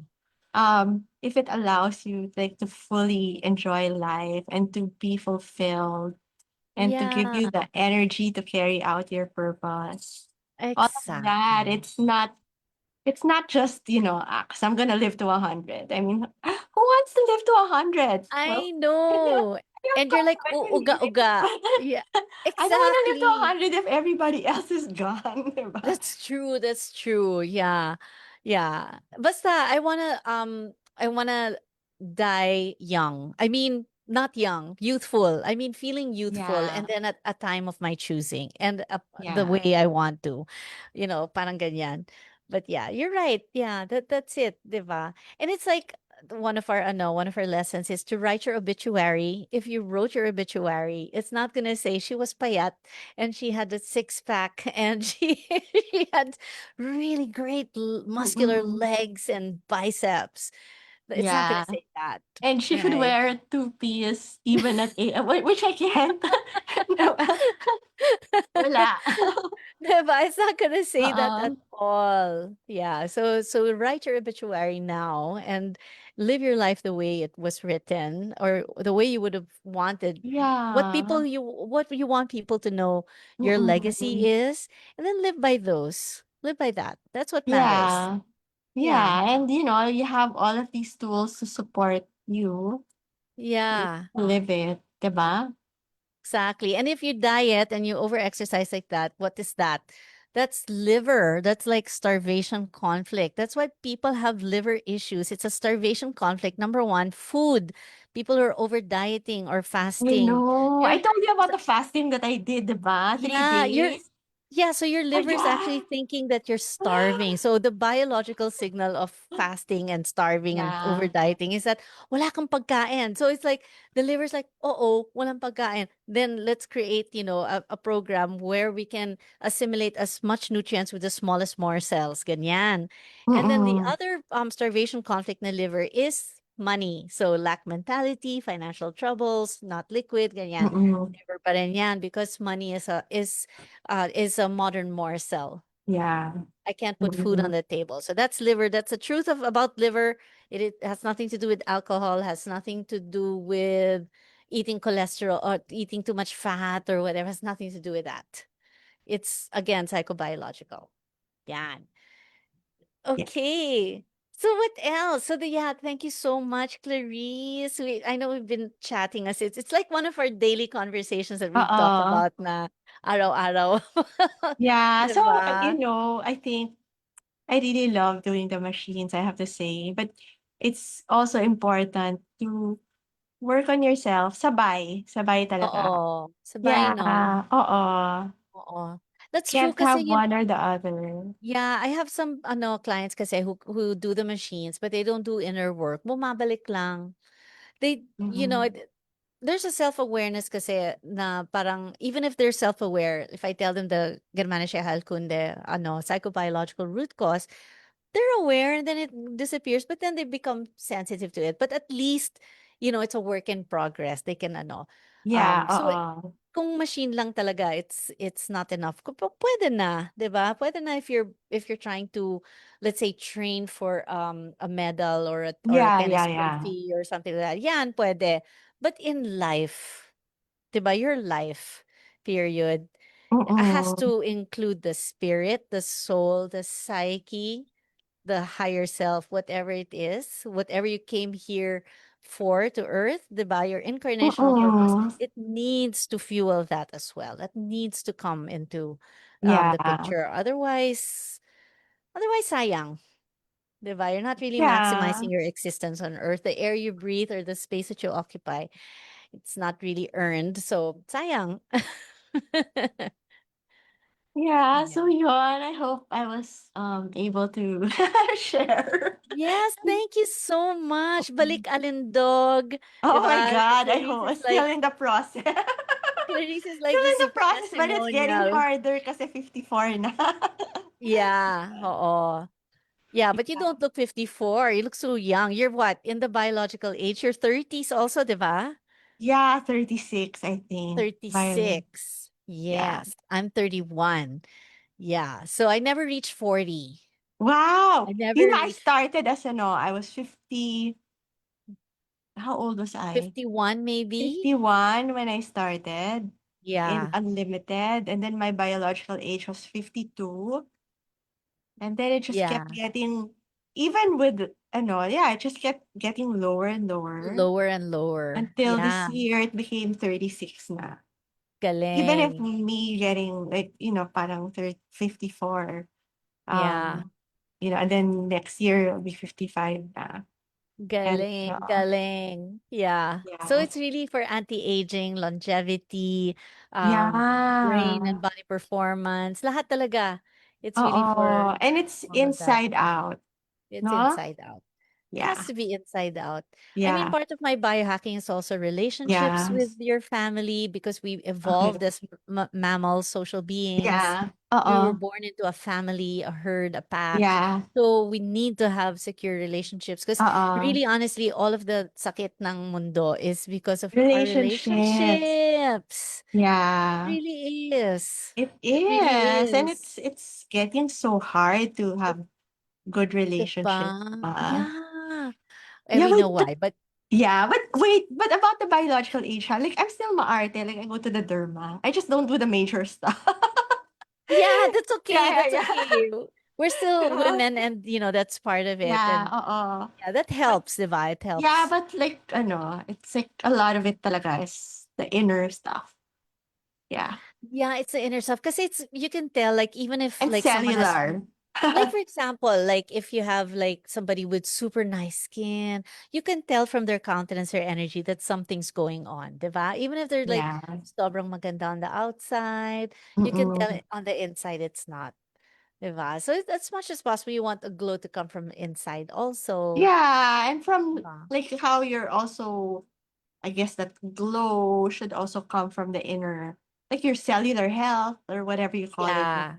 if it allows you like to fully enjoy life and to be fulfilled and to give Yeah. you the energy to carry out your purpose. All of that, Exactly. it's not just, because I'm gonna live to 100. I mean, who wants to live to 100? Well, I you're know. And you're like, covered "Oh, when you uga, live. uga." But Yeah, I don't wanna live to exactly. 100 if everybody else is gone, diba? That's true. That's true. Yeah. Yeah. Basta I wanna die young. I mean, not young, youthful. I mean, feeling youthful and Yeah, then at a time of my choosing and the yeah. way I want to. Parang ganyan. But yeah, you're right. Yeah, that's it, 'di ba? And it's like one of our lessons is to write your obituary. If you wrote your obituary, it's not going to say she was payat and she had a six pack and she had really great muscular Mm-mm. legs and biceps. It's not gonna Yeah. say that, And she could right? wear two-piece even at 8, which I can't. No, wala. 'Di ba? It's not gonna say that at Oo. all. Yeah. So write your obituary now and live your life the way it was written or the way you would have wanted Yeah. what you want people to know your legacy Mm. is, and then live by those. Live by that. That's what matters. Yeah. Yeah. Yeah, and, you have all of these tools to support you to Yeah. live it, 'di ba? Exactly. And if you diet and you over exercise like that, what is that? That's liver. That's like starvation conflict. That's why people have liver issues. It's a starvation conflict. Number one, food. People who are over dieting or I fasting. know. I Your told you about the fasting that I did, diba? Three yeah, you're days. yeah, so your Oh, liver is yeah. actually thinking that you're starving. So the biological signal of fasting and starving and over Yeah. dieting is that wala kang pagkain. So it's like the liver's like, "Oo, walang pagkain." Then let's create, a program where we can assimilate as much nutrients with the smallest more cells, ganyan. And then the Mm-mm. other starvation conflict na liver is money. So lack mentality, financial troubles, not liquid, ganyan. Mm-mm. Liver pa rin yan because money is a modern morsel. Yeah. I can't put food on Mm-mm. the table. So that's liver. That's the truth about liver. It has nothing to do with alcohol, has nothing to do with eating cholesterol or eating too much fat or whatever. Has nothing to do with that. It's again psychobiological. Yeah. Yeah. Okay. So what else? Yeah, thank you so much, Clarice. I know we've been chatting as it's like one of our daily conversations that we talk Uh-uh. about na araw-araw. Yeah. So, 'Di I think I really love doing the machines, I have to say. But it's also important to work on yourself. Sabay. Sabay talaga. Oo, sabay Yeah. 'no? Oo. Oo. That's true Can't kasi have one or the other. yeah, I have some clients kasi who do the machines but they don't do inner work. Bumabalik lang. They Mm-hmm. there's a self-awareness kasi na parang even if they're self-aware, if I tell them the Germanische Heilkunde, psychobiological root cause, they're aware and then it disappears, but then they become sensitive to it. But at least, it's a work in progress. They can Yeah. so Oo. kung machine lang talaga, it's not enough. Pwede na, 'di ba? Pwede na if you're trying to, let's say, train for a medal or a Yeah. tennis Yeah. Yeah. trophy or something like that. Yan, pwede. But in life, 'di ba, your life, period, has Mm-mm. to include the spirit, the soul, the psyche, the higher self, whatever it is, whatever you came here for to earth, by your incarnational purpose, Mm-mm. it needs to fuel that as well. That needs to come into the Yeah. picture. Otherwise, sayang. Diba? You're not really Yeah. maximizing your existence on earth. The air you breathe or the space that you occupy, it's not really earned. So, sayang. Yeah, Yeah. so yun, I hope I was able to share. Yes, thank you so much. Balik Alindog, Oh 'di my ba? God, I hope I'm still in the process. Clarice is like Still the in the super process, but it's getting testimonial. harder kasi 54 na. Yeah, oo. Yeah, but you don't look 54. You look so young. You're what? In the biological age, you're 30s also, 'di ba? Yeah, 36, I think. By 36. yeah. Yes, I'm 31. Yeah, so I never reached 40. Wow. I never You know, I reached started as I was 50. How old was I? 51 maybe? 51 when I started in Yeah, Unlimited, and then my biological age was 52. And then it just kept yeah. getting, even with, yeah, it just kept getting lower and lower Lower and lower. until this Yeah, year it became 36 na. Even if galing. me getting like, parang 54, Yeah. um, and then next year it'll be 55 na. And, Galing, galing. Yeah. So yeah, it's really for anti-aging, longevity, brain yeah, and body performance. Lahat talaga. It's really for oo. And it's all of that. inside out, It's no? inside out. It has Yeah, to be inside out. I mean, yeah, part of my biohacking is also relationships with yes, your family because we okay, evolved as mammals, social beings. yeah, We were oo, born into a family, a herd, a pack. yeah, So we need to have secure relationships because oo. really, honestly, all of the sakit ng mundo is because of our Relationships. relationships. Yeah, Really is. it It really is. And is. it's getting so hard to have good relationships. Diba? Yeah. And Yeah, we know wait. why. But Yeah, but wait, but about the biological age, ha, like I'm still maarte. Like I go to the derma. I just don't do the major stuff. yeah, that's okay. Yeah, That's yeah, okay. We're yeah. still women and that's part of it. Yeah, And oo. yeah, that But helps, diba? It yeah, helps. but like it's like a lot of it talaga is the inner stuff. Yeah. Yeah, it's the inner self because it's you can tell like even if And like someone has cellular. like for example, like if you have like somebody with super nice skin, you can tell from their countenance or energy that something's going on, diba? Even if they're like Yeah. sobrang maganda on the outside, you can tell Mm-mm. it on the inside it's not, diba? So it's, as much as possible, you want a glow to come from inside also, Yeah, and from diba? like how you're also, I guess that glow should also come from the inner, like your cellular health or whatever you call it, Yeah.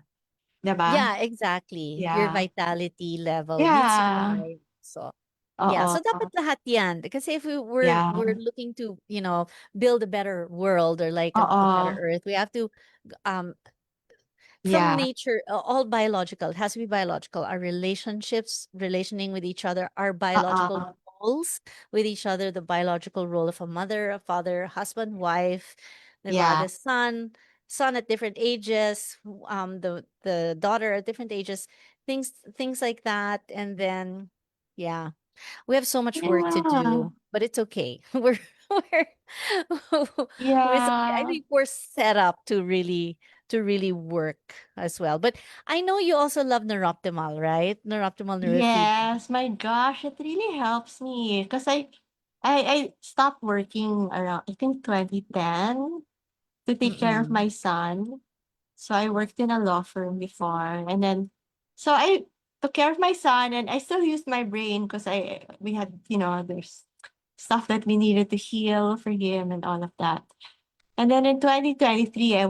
diba? Yeah, exactly. Your Yeah. vitality level needs to be Yeah. high. So, yeah. So dapat Oo. lahat yan. Kasi if we're Yeah. looking to, build a better world or like a better Oo. earth, we have to um from Yeah. nature, all biological. It has to be biological. Our relationships, relationing with each other, our biological Oo. roles with each other, the biological role of a mother, a father, husband, wife, diba? Yeah. The son at different ages, the daughter at different ages, things like that. And then yeah, we have so much work to Yeah. do, but it's okay. We're it's okay. I Yeah. think we're set up to really work as well. But I know you also love neuroptimal, right? Neuroptimal neurofeedback. Yes, my gosh, it really helps me because I stopped working around I think 2010 to take care of Mm-mm. my son. So I worked in a law firm before, and then so I took care of my son, and I still used my brain because I we had there's stuff that we needed to heal for him and all of that. And then in 2023, I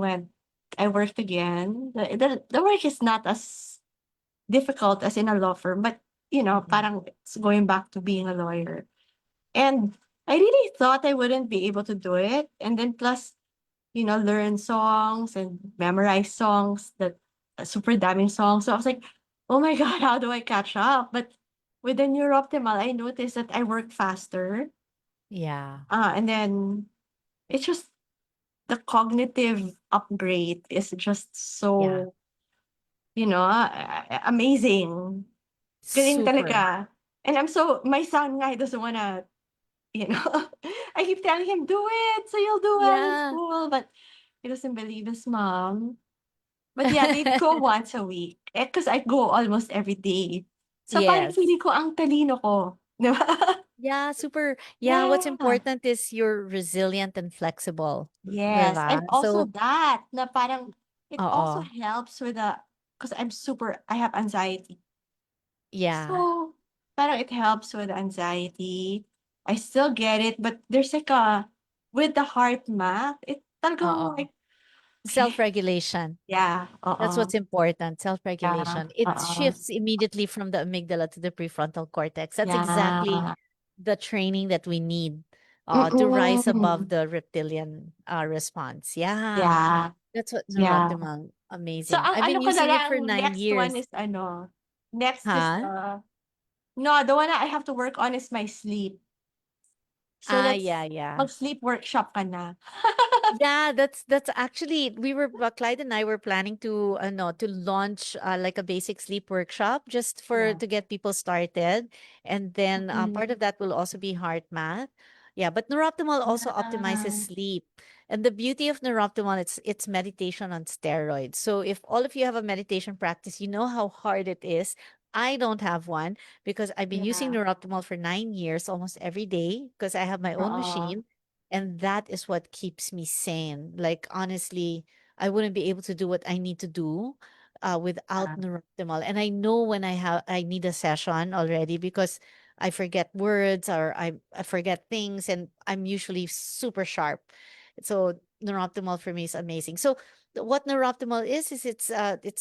worked again. The work is not as difficult as in a law firm, but Mm. parang it's going back to being a lawyer. And I really thought I wouldn't be able to do it. And then plus, learn songs and memorize songs that super damning songs. So I was like, oh my God, how do I catch up? But with the neurooptimal, I noticed that I work faster. Yeah. And then it's just the cognitive upgrade is just Yeah. so, amazing. Galing Super. talaga. And my son nga, he doesn't wanna, I keep telling him, do it, so you'll do well in Yeah. school. But he doesn't believe his mom. But yeah, they go once a week. Because I go almost every day. So parang Yes. feeling ko ang talino ko. Di ba? Yeah, super. Yeah, what's Yeah. important is you're resilient and flexible. Yes. Diba? And also So, that, na parang, it also oo. helps with because I have anxiety. Yeah. So, parang it helps with anxiety. I still get it, but there's like with the heart math, it talagang Oo. like, okay, Self-regulation. yeah, That's what's important, yeah, self-regulation. It shifts immediately from the amygdala to the prefrontal cortex. That's exactly yeah, the training that we need to rise above mm, the reptilian response. Yeah, yeah, that's what yeah. neurooptimal. So, Amazing. ang I've ano been ko na using lang, it ang for nine next one years. is next is Huh? no, the one that I have to work on is my sleep. So Ah, yeah, let's yeah. mag-sleep workshop ka na. Yeah, that's actually Clyde and I were planning to no to launch like a basic sleep workshop just for Yeah. to get people started, and then part Mm. of that will also be heart math. Yeah, but Neuroptimal also optimizes Yeah. sleep, and the beauty of Neuroptimal it's meditation on steroids. So if all of you have a meditation practice, you know how hard it is. I don't have one because I've been using Yeah. Neuroptimal for 9 years, almost every day, because I have my own Oo. machine and that is what keeps me sane. Like honestly, I wouldn't be able to do what I need to do without Yeah. Neuroptimal. And I know when I need a session already because I forget words or I forget things and I'm usually super sharp. So Neuroptimal for me is amazing. So what Neuroptimal is it's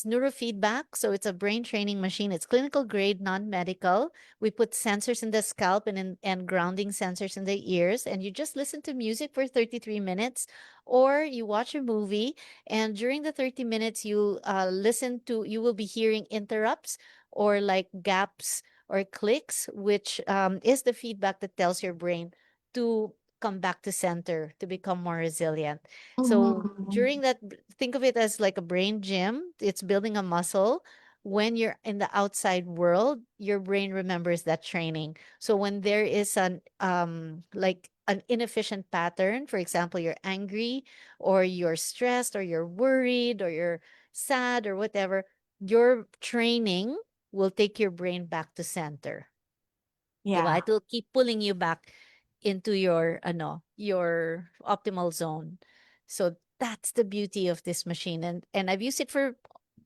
neurofeedback. So it's a brain training machine. It's clinical grade, non-medical. We put sensors in the scalp and grounding sensors in the ears, and you just listen to music for 33 minutes, or you watch a movie, and during the 30 minutes, you will be hearing interrupts or like gaps or clicks, which is the feedback that tells your brain to come back to center to become more resilient. So Mhm. during that, think of it as like a brain gym. It's building a muscle when you're in the outside world, your brain remembers that training. So when there is an like an inefficient pattern, for example, you're angry or you're stressed or you're worried or you're sad or whatever, your training will take your brain back to center. 'Di ba? Yeah. It will keep pulling you back into your ano, your optimal zone. So that's the beauty of this machine, and I've used it for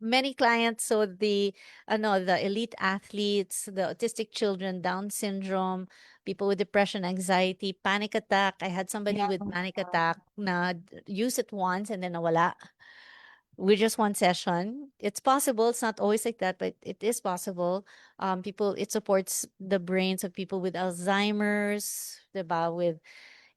many clients. So the elite athletes, the autistic children, Down syndrome, people with depression, anxiety, panic attack. I had somebody Yeah. with panic attack na use it once and then nawala with just one session. It's possible. It's not always like that, but it is possible. People, it supports the brains of people with Alzheimer's, diba? With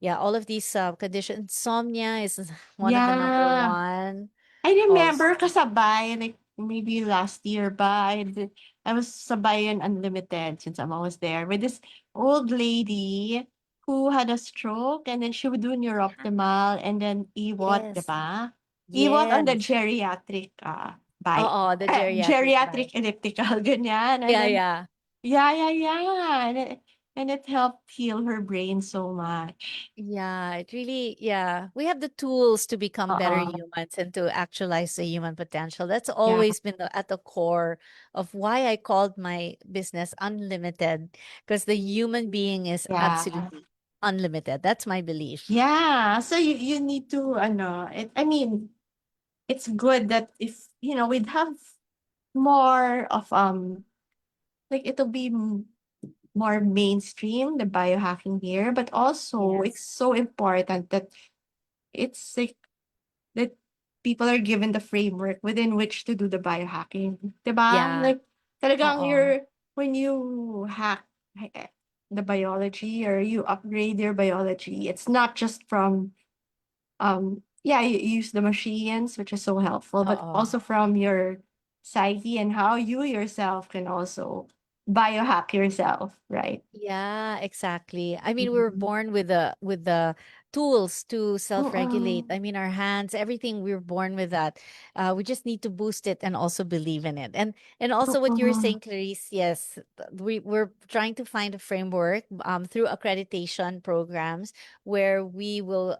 yeah, all of these conditions. Insomnia is one of the number Yeah. one. I remember Also, kasabay, like maybe last year ba, I was sabay in Unlimited since I'm always there with this old lady who had a stroke and then she would do neurooptimal and then EWOT, yes, diba? EWOT on the yes. geriatric bike. Oh, the geriatric bike. Geriatric elliptical, ganyan. And Yeah, then, yeah. yeah. And it helped heal her brain so much. Yeah, it really, yeah. We have the tools to become better Uh-uh. humans and to actualize the human potential. That's Yeah, always been at the core of why I called my business Unlimited, because the human being is yeah. absolutely unlimited. That's my belief. Yeah, so you need to ano, I mean, it's good that if, we'd have more of like it'll be more mainstream the biohacking here, but also it's Yes. so important that it's like that people are given the framework within which to do the biohacking, 'di ba? Yeah. Like talagang Oo. when you hack the biology or you upgrade your biology, it's not just from yeah, you use the machines, which is so helpful, but Oo. also from your psyche and how you yourself can also biohack yourself, right? Yeah, exactly. I mean, we were Mhm. born with the tools to self-regulate. Mm-mm. I mean, our hands, everything, we were born with that. We just need to boost it and also believe in it. And also what you were Mm-mm. saying, Clarice, yes, we're trying to find a framework through accreditation programs where we will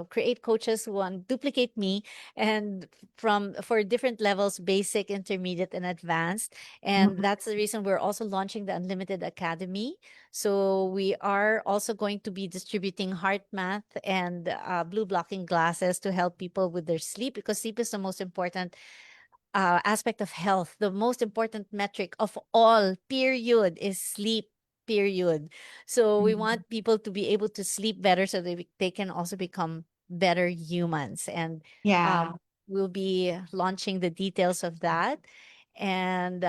create coaches who want duplicate me and from for different levels, basic, intermediate, and advanced. And Mm-mm. that's the reason we're also launching the Unlimited Academy, so we are also going to be distributing heart math and blue blocking glasses to help people with their sleep, because sleep is the most important aspect of health. The most important metric of all, period, is sleep. Period. So we Mhm. want people to be able to sleep better so they can also become better humans. And Yeah. um, we'll be launching the details of that. And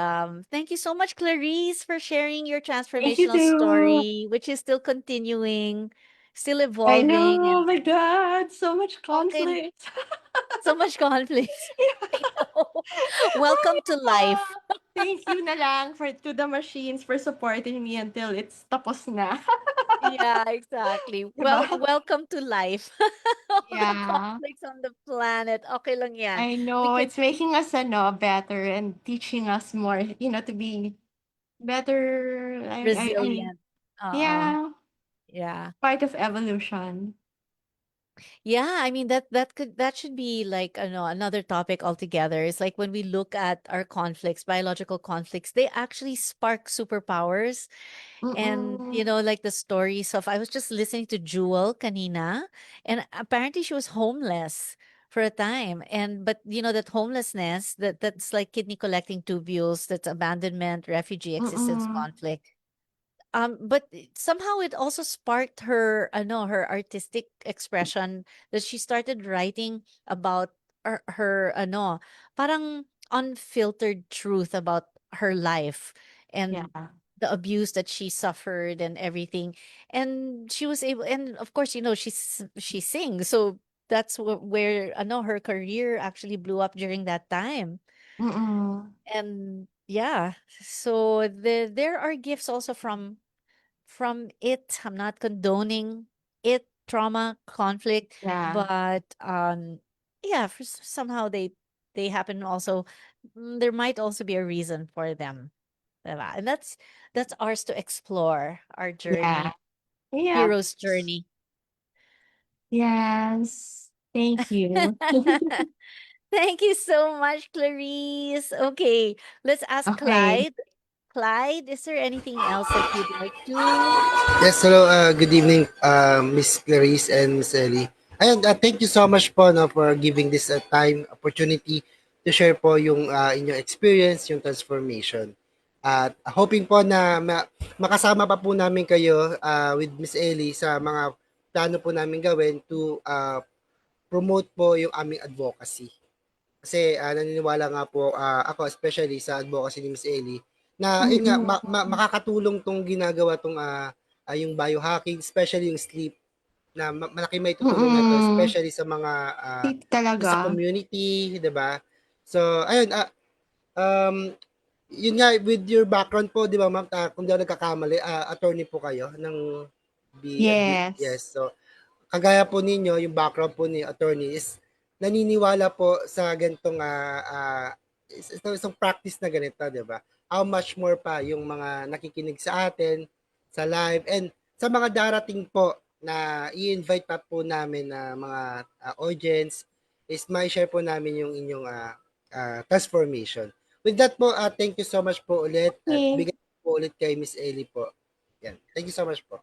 thank you so much, Clarice, for sharing your Thank you transformational too. story, which is still continuing, still I evolving, know. Oh and my God. So much okay, conflict. so much conflict. Yeah. I know. Welcome to Ah, life. thank you na lang to the machines for supporting me until it's tapos na. Yeah, exactly. Diba? Welcome to life. All the Yeah. conflicts on the planet. Okay lang yan. I We know can it's making us better and teaching us more, to be better. resilient. Oo. Yeah, Yeah. part of evolution. Yeah, I mean that should be like another topic altogether. It's like when we look at our conflicts, biological conflicts, they actually spark superpowers. And Mm-mm. like the stories of, I was just listening to Jewel kanina, and apparently she was homeless for a time. And but that homelessness, that's like kidney collecting tubules, that's abandonment, refugee existence, Mm-mm. conflict. But somehow it also sparked her, her artistic expression, that she started writing about her, parang unfiltered truth about her life and Yeah. the abuse that she suffered and everything. And she was able, and of course, she sings, so that's where I know her career actually blew up during that time. Mm-mm. And yeah, so there are gifts also from it. I'm not condoning it, trauma, conflict, Yeah. but yeah, somehow they happen also, there might also be a reason for them. Diba? And that's ours to explore, our Yeah. journey, Yeah. hero's journey. Yes. Thank you. Thank you so much, Clarice. Okay, let's ask Okay. Clyde. Clyde, is there anything else that you'd like to? Yes, hello, good evening, Miss Clarice and Miss Ellie. Ayun, thank you so much po no, for giving this time, opportunity to share po yung inyong experience, yung transformation. At hoping po na makasama pa po namin kayo with Miss Ellie sa mga plano po namin gawin to promote po yung aming advocacy. Kasi naniniwala nga po ako especially sa advocacy ni Miss Ellie na yun nga Mm. makakatulong tong ginagawa tong yung biohacking, especially yung sleep na malaki may tutulong na to Mm. especially sa mga Tip talaga. sa community, 'di ba? So ayun yun nga with your background po, 'di ba ma'am, kung di ako nagkakamali, attorney po kayo ng Yes. yes. So kagaya po ninyo, yung background po ni attorney is naniniwala po sa ganitong isang practice na ganito, di ba? How much more pa yung mga nakikinig sa atin, sa live, and sa mga darating po na i-invite pa po namin na mga audience is may share po namin yung inyong transformation. With that po, thank you so much po ulit at Okay. bigay po ulit kay Miss Ellie po. Yan. Thank you so much po.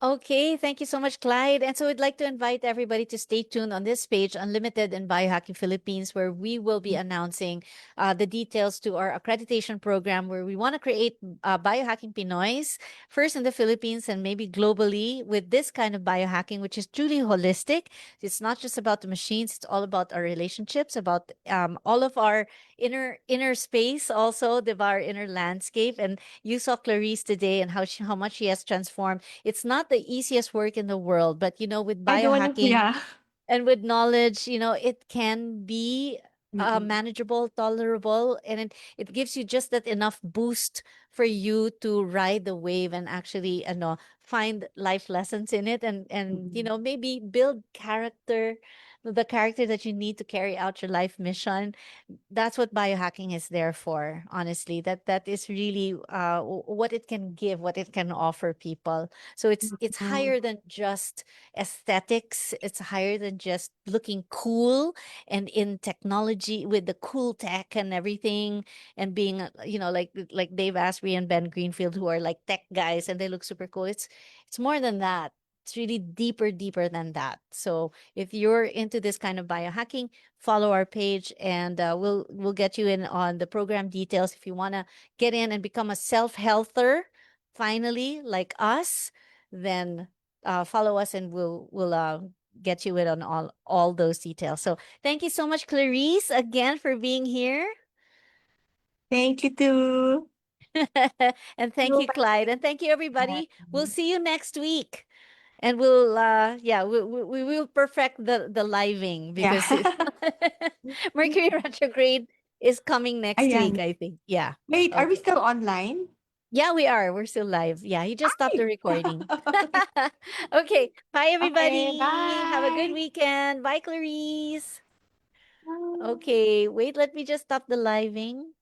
Okay, thank you so much, Clyde. And so we'd like to invite everybody to stay tuned on this page, Unlimited and Biohacking Philippines, where we will be announcing the details to our accreditation program, where we want to create biohacking Pinoys, first in the Philippines and maybe globally, with this kind of biohacking, which is truly holistic. It's not just about the machines; it's all about our relationships, about all of our inner space, also our inner landscape. And you saw Clarice today and how much she has transformed. It's not the easiest work in the world, but with I don't wanna, biohacking yeah. and with knowledge, it can be Mm-mm. manageable, tolerable, and it gives you just that enough boost for you to ride the wave and actually, find life lessons in it, and Mm-mm. maybe build character, the character that you need to carry out your life mission. That's what biohacking is there for, honestly. That is really what it can give, what it can offer people. So it's Mm. higher than just aesthetics. It's higher than just looking cool and in technology with the cool tech and everything, and being like Dave Asprey and Ben Greenfield, who are like tech guys and they look super cool. It's more than that. It's really deeper than that. So if you're into this kind of biohacking, follow our page, and we'll get you in on the program details. If you want to get in and become a self-healther finally, like us, then follow us, and we'll get you in on all those details. So thank you so much, Clarice, again, for being here. Thank you too. And thank You you, Clyde, and thank you, bye. everybody. We'll see you next week. And we'll yeah, we will perfect the living, Yeah. because Mercury retrograde is coming next week, Ayan. I think. Yeah. Wait, are we Okay. still online? Yeah, we are. We're still live. Yeah, you just stopped the Ay! recording. Okay. Bye, Okay, everybody. Have a good bye. weekend. Bye, Clarice. Bye. Okay. Wait, let me just stop the living.